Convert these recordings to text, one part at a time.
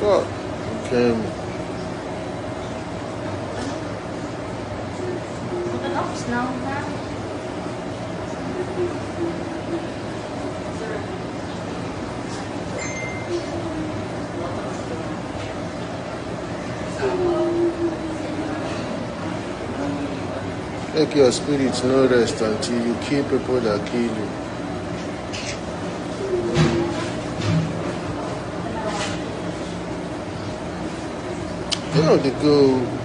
So, okay. Make your spirit no rest until you kill people that kill you. You know, they go.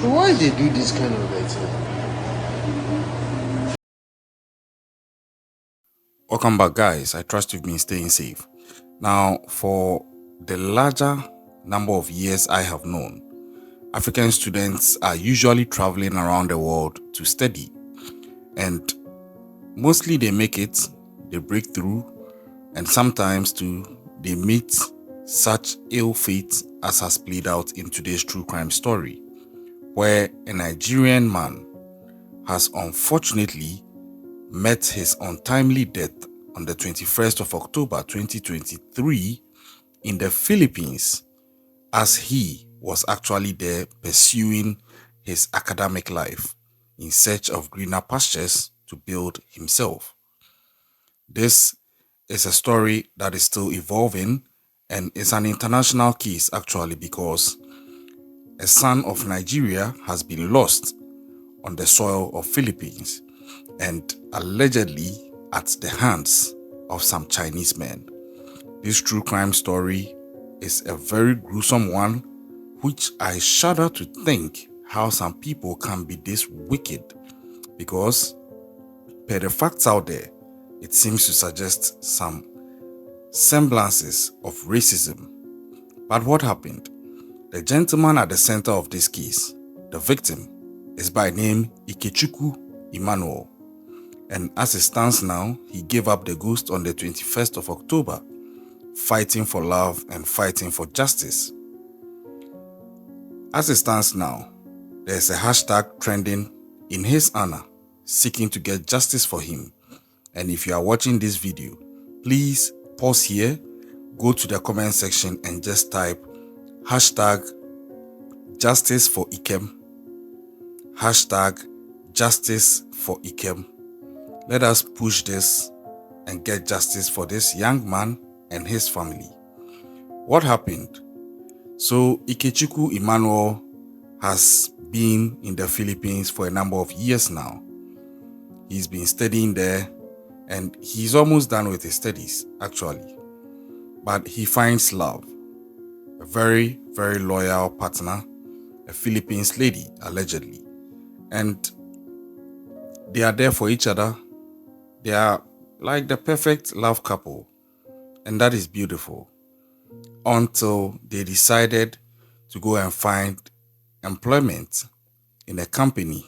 Why they do this kind of thing? Welcome back, guys. I trust you've been staying safe. Now, for the larger number of years I have known, African students are usually traveling around the world to study, and mostly they make it, they break through, and sometimes too they meet such ill fate as has played out in today's true crime story, where a Nigerian man has unfortunately met his untimely death on the 21st of October 2023 in the Philippines, as he was actually there pursuing his academic life in search of greener pastures to build himself. This is a story that is still evolving, and it's an international case actually, because a son of Nigeria has been lost on the soil of Philippines and allegedly at the hands of some Chinese men. This true crime story is a very gruesome one, which I shudder to think how some people can be this wicked, because per the facts out there, it seems to suggest some semblances of racism. But what happened? The gentleman at the center of this case, the victim, is by name Ikechuckwu Emmanuel. And as it stands now, he gave up the ghost on the 21st of October, fighting for love and fighting for justice. As it stands now, there's a hashtag trending in his honor, seeking to get justice for him. And if you are watching this video, please pause here, go to the comment section and just type hashtag justice for Ikem, hashtag justice for Ikem. Let us push this and get justice for this young man and his family. What happened? So Ikechuckwu Emmanuel has been in the Philippines for a number of years now. He's been studying there and he's almost done with his studies actually. But he finds love, a very, very loyal partner, a Philippines lady allegedly. And they are there for each other. They are like the perfect love couple, and that is beautiful, until they decided to go and find employment in a company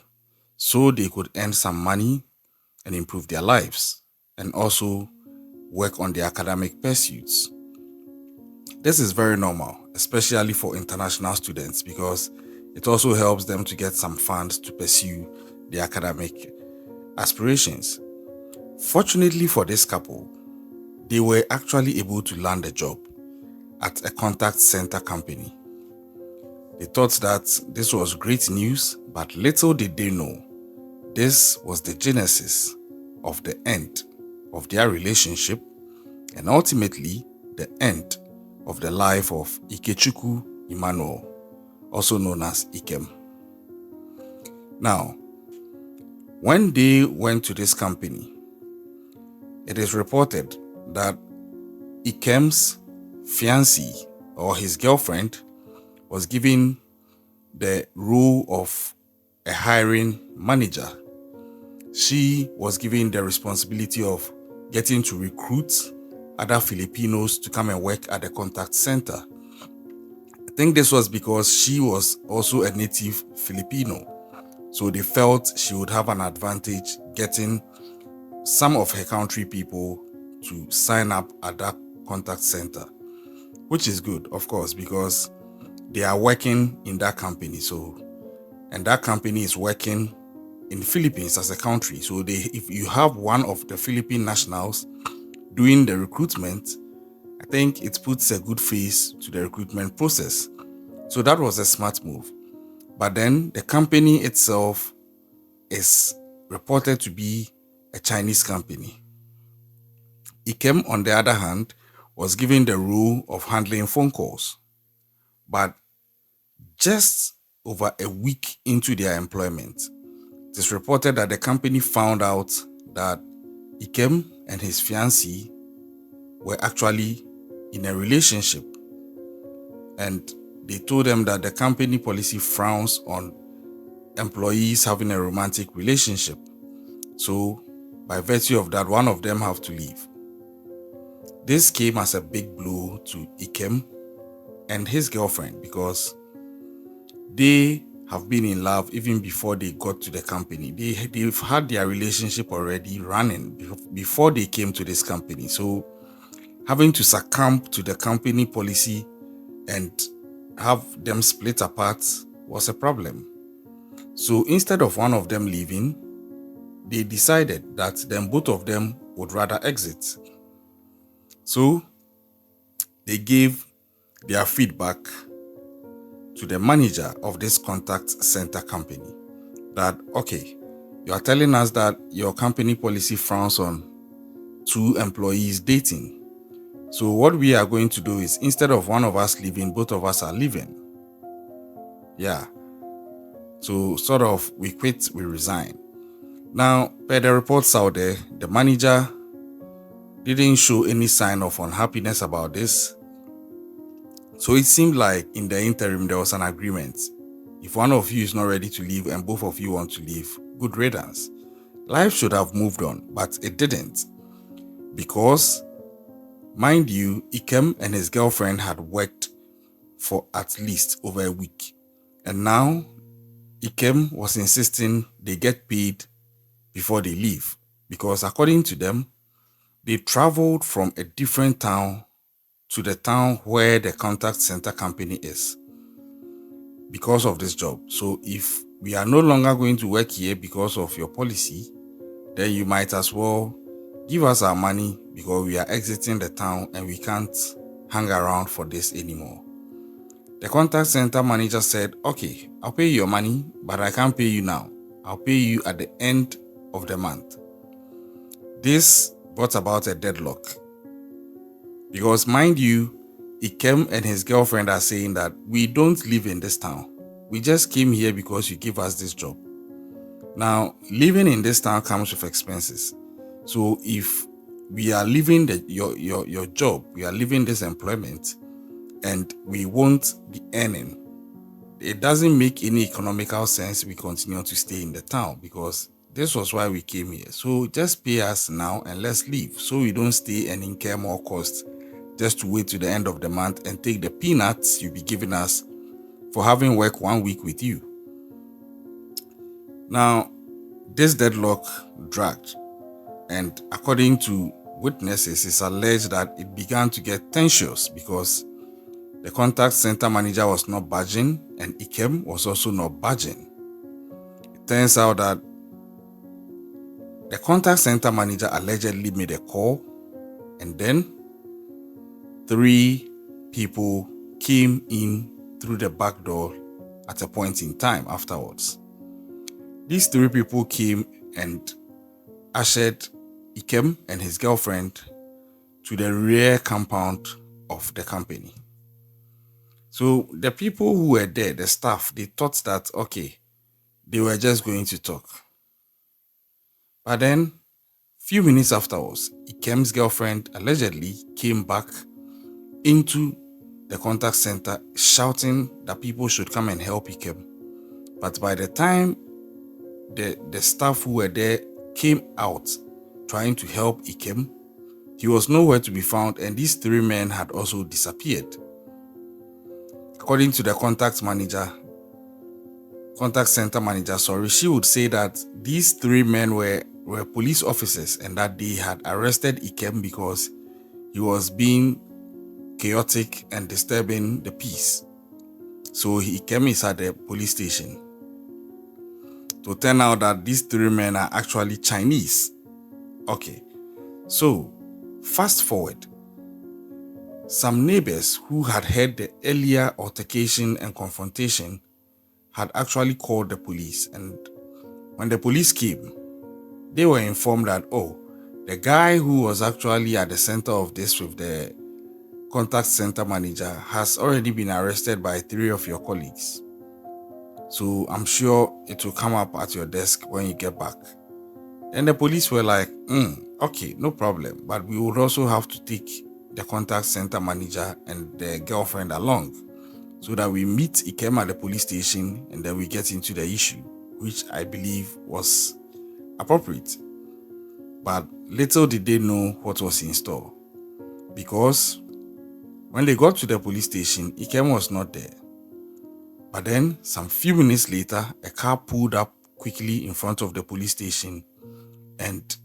so they could earn some money and improve their lives and also work on their academic pursuits. This is very normal, especially for international students, because it also helps them to get some funds to pursue their academic aspirations. Fortunately for this couple, they were actually able to land a job at a contact center company. They thought that this was great news, but little did they know, this was the genesis of the end of their relationship and ultimately the end of the life of Ikechuckwu Emmanuel, also known as Ikem. Now, when they went to this company, it is reported that Ikem's fiancée or his girlfriend was given the role of a hiring manager. She was given the responsibility of getting to recruit other Filipinos to come and work at the contact center. think this was because she was also a native Filipino. So they felt she would have an advantage getting some of her country people to sign up at that contact center, which is good, of course, because they are working in that company. So, and that company is working in the Philippines as a country. So if you have one of the Philippine nationals doing the recruitment, I think it puts a good face to the recruitment process. So that was a smart move. But then the company itself is reported to be a Chinese company. Ikem, on the other hand, was given the role of handling phone calls. But just over a week into their employment, it is reported that the company found out that Ikem and his fiancée were actually in a relationship. And they told them that the company policy frowns on employees having a romantic relationship. So, by virtue of that, one of them have to leave. This came as a big blow to Ikem and his girlfriend because they have been in love even before they got to the company. They've had their relationship already running before they came to this company. So having to succumb to the company policy and have them split apart was a problem. So instead of one of them leaving, they decided that then both of them would rather exit. So they gave their feedback to the manager of this contact center company that, okay, you are telling us that your company policy frowns on two employees dating. So what we are going to do is, instead of one of us leaving, both of us are leaving. Yeah. So sort of, we quit, we resign. Now, per the reports out there, the manager didn't show any sign of unhappiness about this. So it seemed like in the interim, there was an agreement. If one of you is not ready to leave and both of you want to leave, good riddance. Life should have moved on, but it didn't. Because, mind you, Ikem and his girlfriend had worked for at least over a week. And now, Ikem was insisting they get paid before they leave. Because according to them, they traveled from a different town to the town where the contact center company is because of this job. So if we are no longer going to work here because of your policy, then you might as well give us our money because we are exiting the town and we can't hang around for this anymore. The contact center manager said, okay, I'll pay you your money, but I can't pay you now. I'll pay you at the end of the month. This brought about a deadlock. Because mind you, Ikem and his girlfriend are saying that we don't live in this town. We just came here because you give us this job. Now, living in this town comes with expenses. So if we are leaving your job, we are leaving this employment, and we won't be earning, it doesn't make any economical sense we continue to stay in the town because this was why we came here. So just pay us now and let's leave so we don't stay and incur more costs just to wait to the end of the month and take the peanuts you'll be giving us for having worked 1 week with you. Now, this deadlock dragged, and according to witnesses, it's alleged that it began to get tensions because the contact center manager was not budging and Ikem was also not budging. It turns out that the contact center manager allegedly made a call, and then 3 people came in through the back door at a point in time afterwards. These 3 people came and ushered Ikem and his girlfriend to the rear compound of the company. So the people who were there, the staff, they thought that, okay, they were just going to talk. But then, few minutes afterwards, Ikem's girlfriend allegedly came back into the contact center shouting that people should come and help Ikem. But by the time the staff who were there came out trying to help Ikem, he was nowhere to be found, and these 3 men had also disappeared. according to the contact center manager, she would say that these three men were police officers and that they had arrested Ikem because he was being chaotic and disturbing the peace. So Ikem is at the police station. To turn out that these three men are actually Chinese. Okay, so fast forward. Some neighbors who had heard the earlier altercation and confrontation had actually called the police, and when the police came, they were informed that, oh, the guy who was actually at the center of this with the contact center manager has already been arrested by 3 of your colleagues. So I'm sure it will come up at your desk when you get back. And the police were like, okay, no problem, but we would also have to take the contact center manager and the girlfriend along so that we meet Ikem at the police station and then we get into the issue, which I believe was appropriate. But little did they know what was in store, because when they got to the police station, Ikem was not there. But then, some few minutes later, a car pulled up quickly in front of the police station, and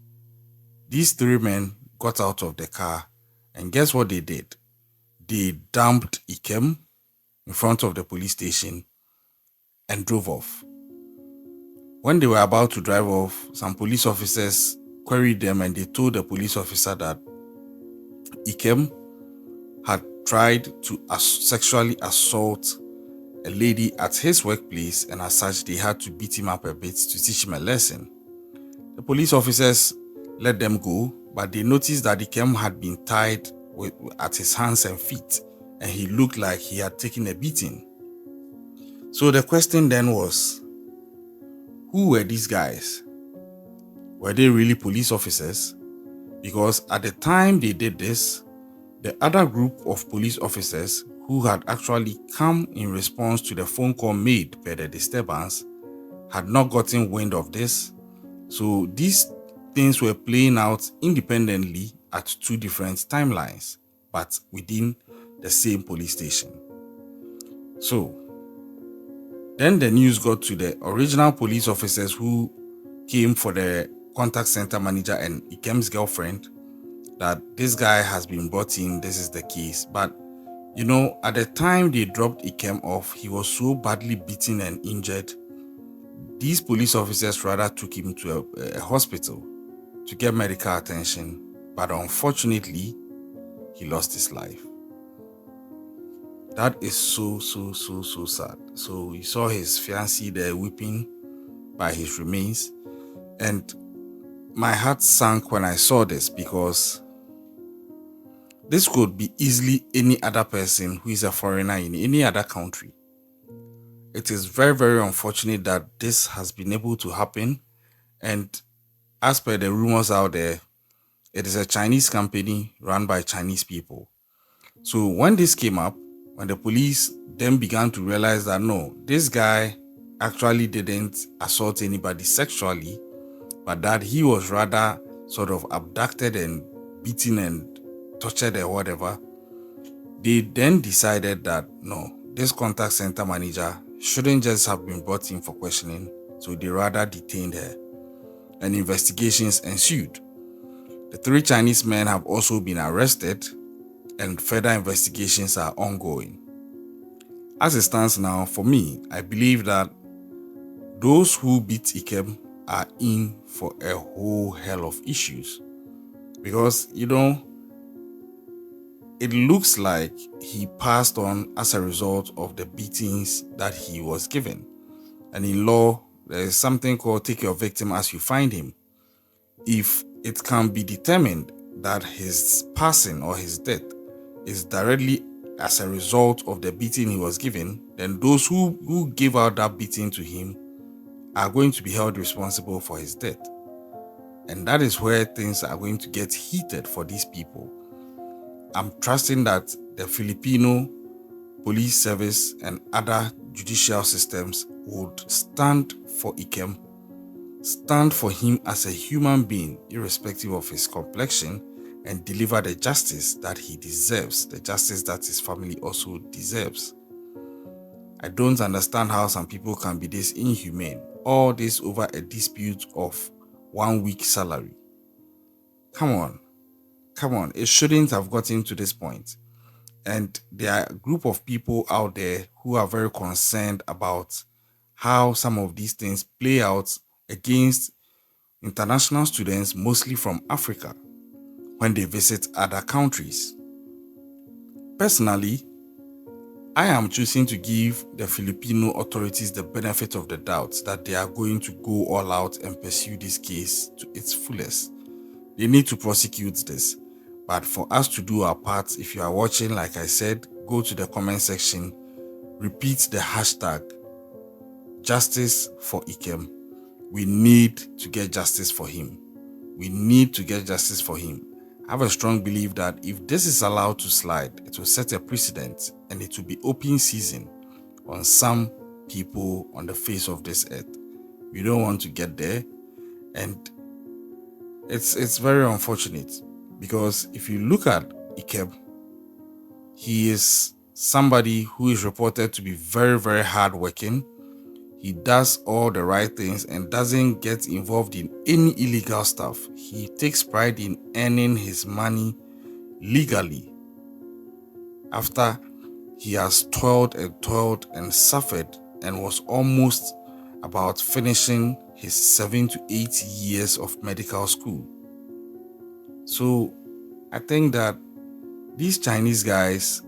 these three men got out of the car, and guess what they did? They dumped Ikem in front of the police station and drove off. When they were about to drive off, some police officers queried them and they told the police officer that Ikem had tried to sexually assault a lady at his workplace, and as such they had to beat him up a bit to teach him a lesson. The police officers let them go, but they noticed that Ikem had been tied at his hands and feet, and he looked like he had taken a beating. So the question then was, who were these guys? Were they really police officers? Because at the time they did this, the other group of police officers who had actually come in response to the phone call made by the disturbance had not gotten wind of this. So these things were playing out independently at two different timelines, but within the same police station. So then the news got to the original police officers who came for the contact center manager and Ikem's girlfriend that this guy has been brought in, this is the case. But you know, at the time they dropped Ikem off, he was so badly beaten and injured. These police officers rather took him to a hospital to get medical attention, but unfortunately, he lost his life. That is so sad. So we saw his fiancée there weeping by his remains, and my heart sank when I saw this, because this could be easily any other person who is a foreigner in any other country. It is very, very unfortunate that this has been able to happen. And as per the rumors out there, it is a Chinese company run by Chinese people. So when this came up, when the police then began to realize that no, this guy actually didn't assault anybody sexually, but that he was rather sort of abducted and beaten and tortured or whatever, they then decided that no, this contact center manager shouldn't just have been brought in for questioning, so they rather detained her, and investigations ensued. The 3 Chinese men have also been arrested, and further investigations are ongoing. As it stands now, for me, I believe that those who beat Ikem are in for a whole hell of issues, because you know, it looks like he passed on as a result of the beatings that he was given. And in law, there is something called take your victim as you find him. If it can be determined that his passing or his death is directly as a result of the beating he was given, then those who gave out that beating to him are going to be held responsible for his death. And that is where things are going to get heated for these people. I'm trusting that the Filipino police service and other judicial systems would stand for Ikem, stand for him as a human being, irrespective of his complexion, and deliver the justice that he deserves, the justice that his family also deserves. I don't understand how some people can be this inhumane. All this over a dispute of 1 week salary. Come on. It shouldn't have gotten to this point. And there are a group of people out there who are very concerned about how some of these things play out against international students, mostly from Africa, when they visit other countries. Personally, I am choosing to give the Filipino authorities the benefit of the doubt that they are going to go all out and pursue this case to its fullest. They need to prosecute this. But for us to do our part, if you are watching, like I said, go to the comment section, repeat the hashtag justice for Ikem. We need to get justice for him. We need to get justice for him. I have a strong belief that if this is allowed to slide, it will set a precedent and it will be open season on some people on the face of this earth. We don't want to get there, and it's very unfortunate because if you look at Ikem, he is somebody who is reported to be very, very hardworking. He does all the right things and doesn't get involved in any illegal stuff. He takes pride in earning his money legally after he has toiled and suffered and was almost about finishing his 7 to 8 years of medical school. So I think that these Chinese guys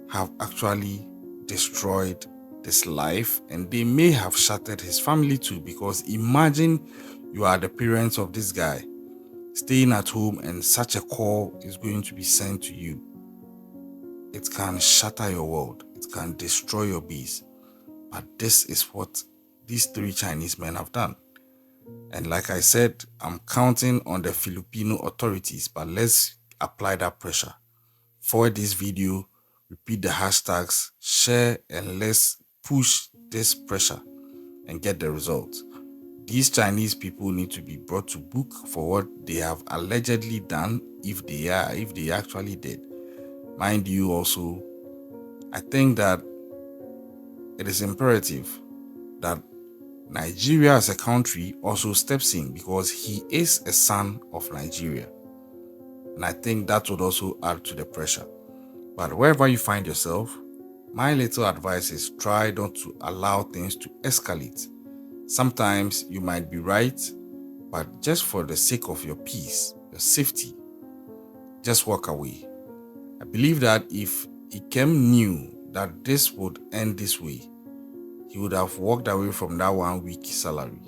have actually destroyed this life, and they may have shattered his family too, because imagine you are the parents of this guy staying at home and such a call is going to be sent to you. It can shatter your world. It can destroy your bees. But this is what these 3 Chinese men have done. And like I said, I'm counting on the Filipino authorities, but let's apply that pressure. Forward this video, repeat the hashtags, share, and let's push this pressure and get the results. These Chinese people need to be brought to book for what they have allegedly done, if they actually did. Mind you, also, I think that it is imperative that Nigeria as a country also steps in, because he is a son of Nigeria. And I think that would also add to the pressure. But wherever you find yourself, my little advice is try not to allow things to escalate. Sometimes you might be right, but just for the sake of your peace, your safety, just walk away. I believe that if Ikem knew that this would end this way, he would have walked away from that 1 week salary.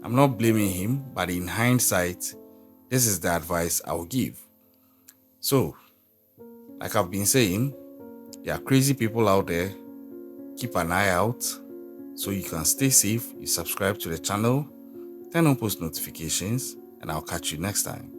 I'm not blaming him, but in hindsight, this is the advice I will give. So, like I've been saying, there are crazy people out there. Keep an eye out so you can stay safe. You subscribe to the channel, turn on post notifications, and I'll catch you next time.